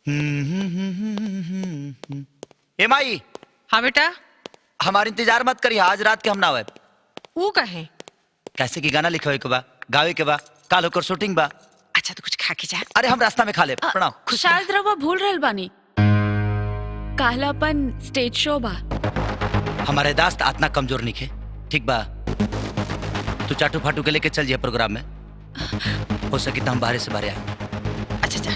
ए माई। हाँ बेटा। हमारे इंतजार मत करिए, आज रात के हम ना आवे। वो कहे कैसे की गाना लिखे के बा, गावे के बा, काल होकर शूटिंग बा। अच्छा तो कुछ खा के जा। अरे हम रास्ता में खा ले। प्रणाम। शायद रवा भूल रहल बानी, काहलापन स्टेज शो बा। हमारे दास्त आतना कमजोर निके, ठीक बा। तू चाटू फाटू के लेके चल जाए प्रोग्राम में, हो सके तो हम बाहर से बाहर आए। अच्छा जा।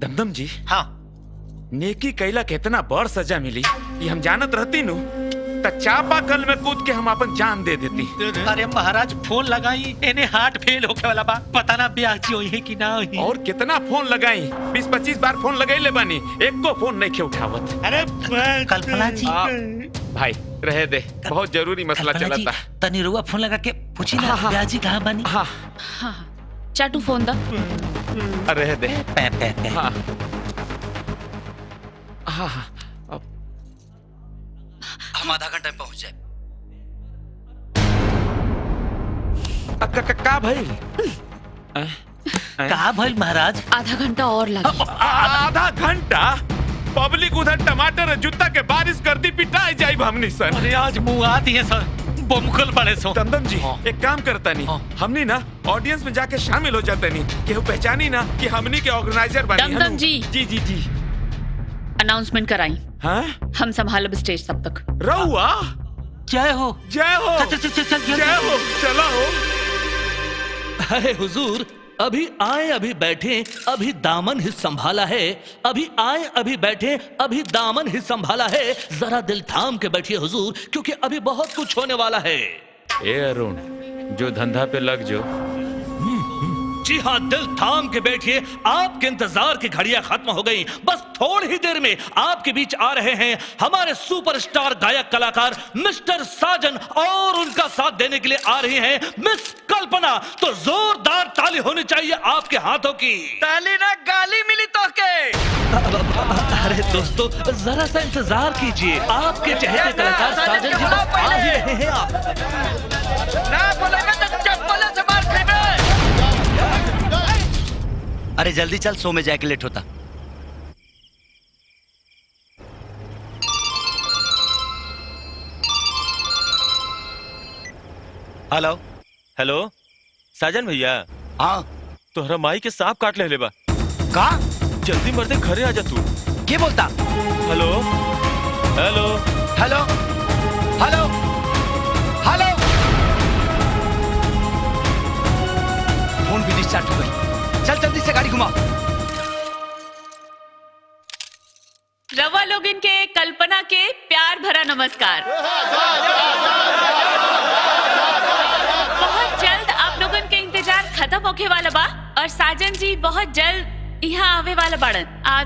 दमदम जी। हाँ। नेकी कैला कितना बड़ सजा मिली ये हम जानत रहती नु त चापा कल में कूद के हम अपन जान दे देती। अरे महाराज फोन लगाई, इन्हें हार्ट फेल होके वाला बा, पता ना ब्याह जी होई है कि ना होई। और कितना फोन लगाई, 20-25 बार फोन लगाई ले बानी, एक को फोन नहीं के उठावत। अरे कल्पना जी। भाई रहे दे, बहुत जरूरी मसला चला था। तनी रुआ फोन लगा के पूछी ना ब्याह जी कहाँ बानी। हाँ हाँ चाटू फोन दा। रहे दे। पे पे पे। हाँ हाँ हाँ। हम आधा घंटे में पहुंच जाए। का भाई? कहा भाई महाराज? आधा घंटा और लगा। आधा घंटा? पब्लिक उधर टमाटर और जूता के बारिश कर दी, पिटाई जाई हमनी सन। अरे आज मुँह आती है सर, बमकुल बड़े सो। दमदम जी एक काम करता नहीं, हमनी ना ऑडियंस में जाके शामिल हो जाते नहीं, कि पहचानी ना कि हमनी के ऑर्गेनाइजर बनी। दमदम जी। जी जी जी। अनाउंसमेंट कराई। हाँ? हम संभालब स्टेज तब तक। रहुआ जय हो। जय हो। जय हो। चलो हो। अरे हुजूर, अभी आए अभी बैठे, अभी दामन ही संभाला है। अभी आए अभी बैठे, अभी दामन ही संभाला है। जरा दिल थाम के बैठिए हुजूर, क्योंकि अभी बहुत कुछ होने वाला है। ए अरुण, जो धंधा पे लग जो। जी हाँ, दिल थाम के बैठिए। आपके इंतजार की घड़ियां खत्म हो गई। बस थोड़ी ही देर में आपके बीच आ रहे हैं हमारे सुपरस्टार गायक कलाकार मिस्टर साजन, और उनका साथ देने के लिए आ रही हैं मिस कल्पना। तो जोरदार ताली होनी चाहिए आपके हाथों की। ताली ना गाली मिली तो के। अरे दोस्तों, जरा सा इंतजार कीजिए, आपके चहेते कलाकार साजन जी बस आ ही रहे हैं। आप ना बोलेगा तो चप्पल से मार खाएंगे। अरे जल्दी चल, शो में जाके लेट होता। हेलो। हेलो साजन भैया। हाँ तोहरा माई के सांप काट ले बा। का? जल्दी मरते घरे आ जा तू। क्या बोलता? Hello hello hello hello hello. Phone भी डिस्चार्ज हो गई। चल जल्दी से गाड़ी घुमाओ। रवा लोगन के कल्पना के प्यार भरा नमस्कार। बहुत जल्द आप लोगन के इंतजार खत्म होके वाला बा और साजन जी बहुत जल्द यहाँ आवे वाला बाड़न।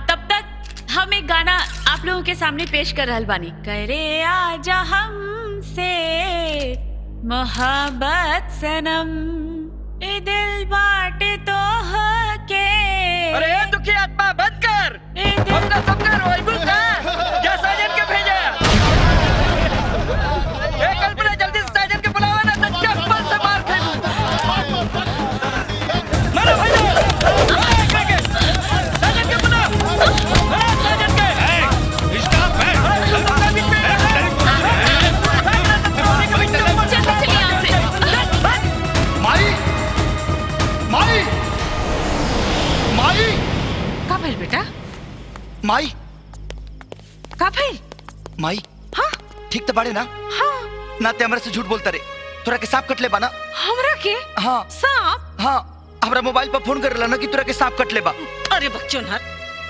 तब तक हम एक गाना आप लोगों के सामने पेश कर रहल बानी। करे आजा हमसे मोहब्बत सनम, ए दिल बाटे तो के। अरे दुखी आत्मा बंद कर। ए दिल अपना सब कर रोई बुका। क्या साजन के भेजे? ए कल्पना जल्दी से साजन के बुलावा ना तो चप्पल से मार फेंकूं। मारो भाई। साजन के बुलाओ। साजन के। स्टॉप है। चलिए यहाँ से। माई माई माई का भइल बेटा? माई का भइल? माई हाँ ठीक तो बाड़े ना? हाँ। ना ते हमरा से झूठ बोलता रे। तोरा के सांप कट ले बा ना? हमरा के हाँ सांप? हाँ हमरा मोबाइल पर फोन करेला ना कि तोरा के सांप कट ले बा। अरे बच्चों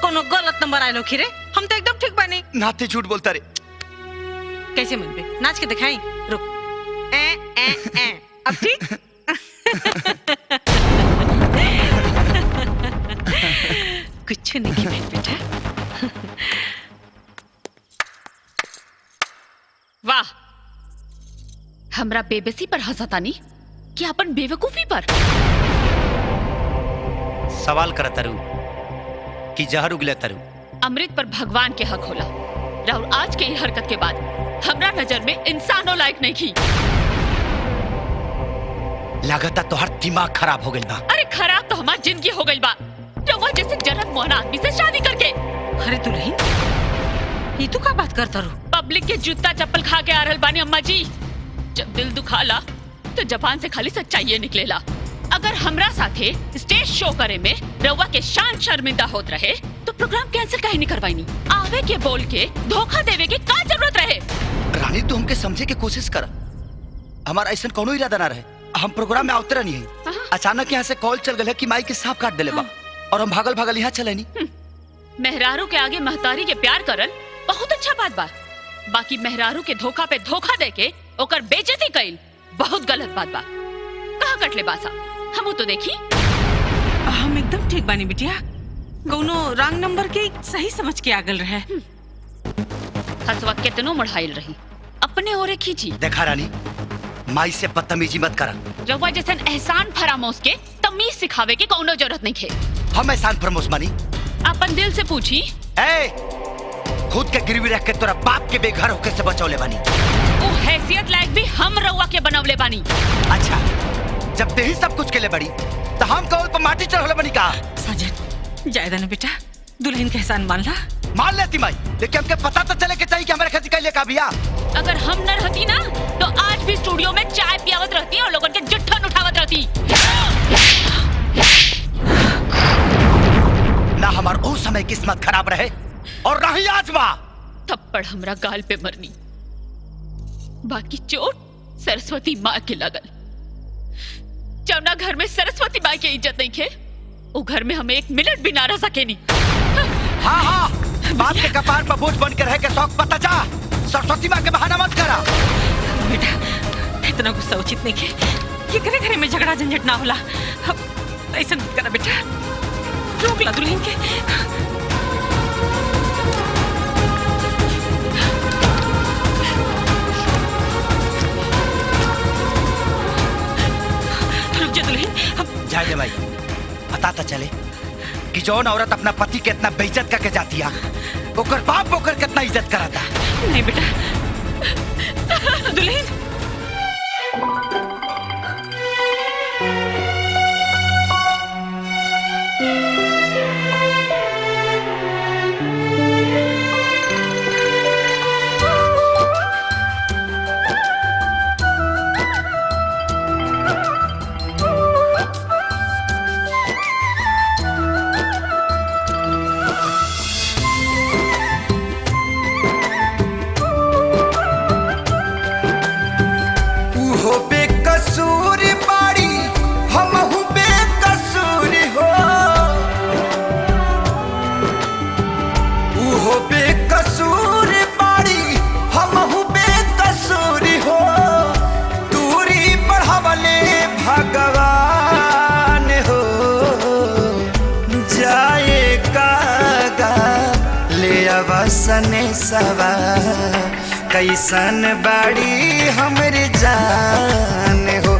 कोनो गलत नंबर आइलो खिरे। हम तो एकदम ठीक बानी। ना ते झूठ बोलता रे। कैसे मन पे नाच के दिखाई? रुक। ए अब ठीक? कुछ नहीं की बेटा। वाह, हमरा बेबसी पर हंसतानी कि अपन बेवकूफी पर। सवाल करा तरु कि जहर उगले तरु। अमृत पर भगवान के हक होला। राहुल आज के ये हरकत के बाद हमरा नजर में इंसानों लायक नहीं की। लागता तो हर दिमाग खराब हो गइल बा। अरे खराब तो हमार जिंदगी हो गई बा। रउआ जैसे जरत मोहना आदमी से शादी करके। अरे दुल्हन ये तू का बात करता रू? पब्लिक के जूता चप्पल खा के आ रहल बानी अम्मा जी। जब दिल दुखाला तो जबान से खाली सच्चाई निकलेला। अगर हमरा साथे स्टेज शो करे में रउआ के शान शर्मिंदा होत रहे तो प्रोग्राम कैंसिल काहे नहीं करवाईनी? आवे के बोल के धोखा देवे के का जरूरत रहे? रानी तू हमके समझे के कोशिश कर। हमारा ऐसा कोनो इरादा ना रहे। हम प्रोग्राम में आवते रहनी है। अचानक यहाँ से कॉल चल गया कि माई के सांप काट देले बा और हम भागल भागल यहाँ चले नहीं। मेहरारू के आगे महतारी के प्यार करल बहुत अच्छा बात बा। बाकी मेहरारू के धोखा पे धोखा दे के ओकर बेइज्जती कइल बहुत गलत बात बा। कहाँ कटले बासा? हमू तो देखी। हम एकदम ठीक बानी बिटिया। कोनो रंग नंबर के सही समझ के आगल रहे। हसवा कितनो मढ़ाइल रही अपने ओरे खींची। देखा रानी माई से बदतमीजी मत कर। रउआ जैसन एहसान फरामोश के तमीज सिखावे के कोनो जरूरत नहीं खे। हम एहसान फरामोश मानी? अपन दिल से पूछी। ए, खुद के गिरवी रख के तोरा बाप के बेघर होके से बचौले बानी। वो हैसियत लायक भी हम रउआ के बनवले बानी। अच्छा जब ते ही सब कुछ के लिए बड़ी तो हम कौल पर माटी चढ़ले बनी का? साजन जायदा ना बेटा, दुल्हन का एहसान मान ला। मान लेती माई, लेकिन हमके पता तो चले के चाहिए कि हमारे खातिर कैले का बिया। अगर हम न रहती ना तो आज भी स्टूडियो में चाय पियावत रहती और लोगन के जुट्ठन उठावत रहती। ना हमार उस समय किस्मत खराब रहे और ना ही आज बा। थप्पड़ हमरा गाल पे मरनी, बाकी चोट सरस्वती माँ के लगल। जवना घर में सरस्वती माँ की इज्जत नहीं खे वो घर में हमें एक मिनट भी ना रह सके नहीं। हाँ हाँ, बाप के कपार पर बोझ बन के रह के शौक पता जा। सरस्वती माँ के बहाना मत करा। बेटा इतना गुस्सा उचित नहीं है। ये घरे घरे में झगड़ा झंझट ना होला। ऐसा मत करा बेटा, रोक ला दुल्हन के। रुक जा दुल्हन। हम जाए भाई, पता तो चले कि जौन औरत अपना पति के इतना बेइज्जत करके जाती है ओकर बाप ओकर कितना इज्जत कराता। नहीं बेटा दुल्हन। उहो बेकसूर बाड़ी हमहू बेकसूर हो दूरी बढ़ावले भगवान हो जाए कागा ले अवसने सवा कैसन बाड़ी हमरे जान हो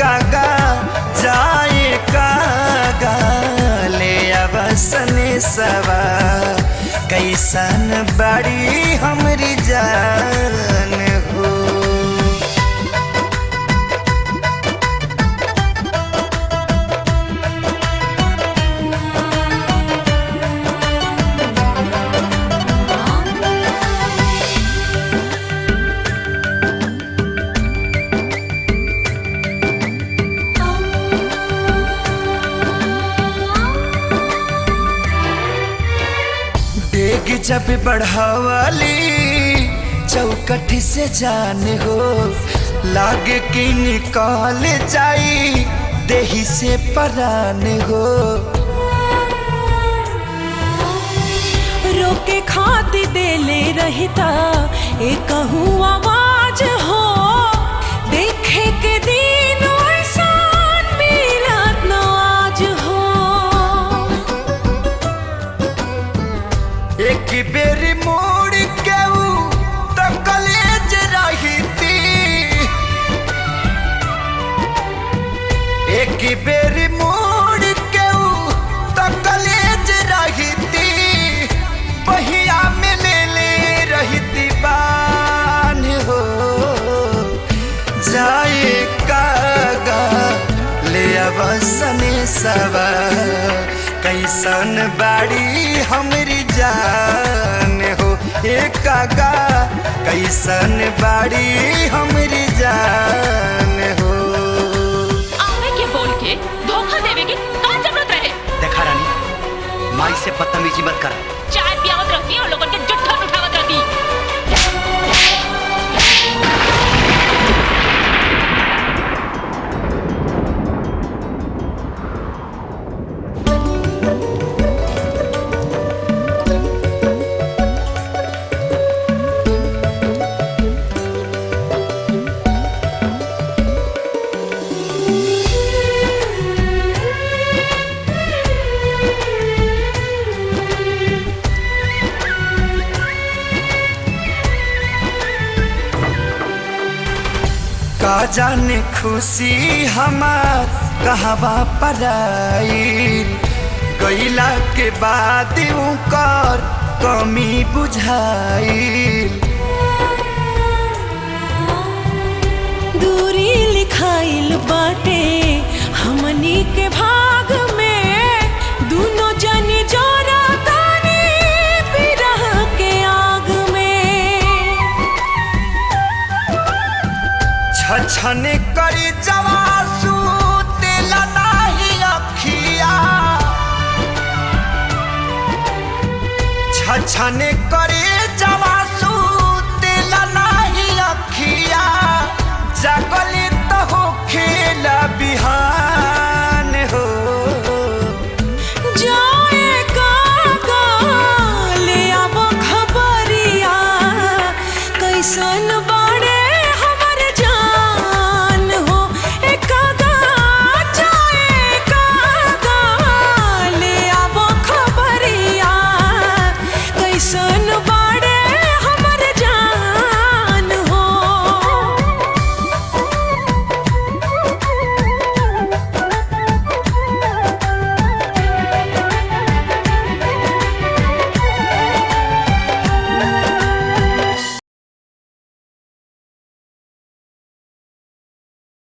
कागा जाए कागा ले अवसने सवा कैसन बाड़ी हमरी जान हो। डेग जब बढ़ावाली चौकठ से जान हो लागे कि निकाल जाई देही से परान हो रोके खाती देले रहता एक आवाज हो देखे के दिन ऐसान मिलत न आज हो एक बेर मोड़ के तो कलेज रही एक बेर मोड़ के तो कलेज रही बहिया में ले रहती बान हो जाए कागा ले अवसने सवा कैसन बाड़ी हमरी जान हो कागा कैसन बाड़ी हमरी जान हो। आवे के बोल के धोखा देवे की का जरूरत रहे? देखा रानी माई से बदतमीजी मत कर चाय पियावत रहती और लोगन के जुट्ठन उठावत रहती। का जाने खुशी हमार कहवा पराई गईला के बाद कर कमी बुझाई दूरी लिखाइल बाटे हमनी के भाग में दोनों जनी जोरा तानी बिरह के आग में छछने करी जवासू तेला नाही अखिया छछने करी जवा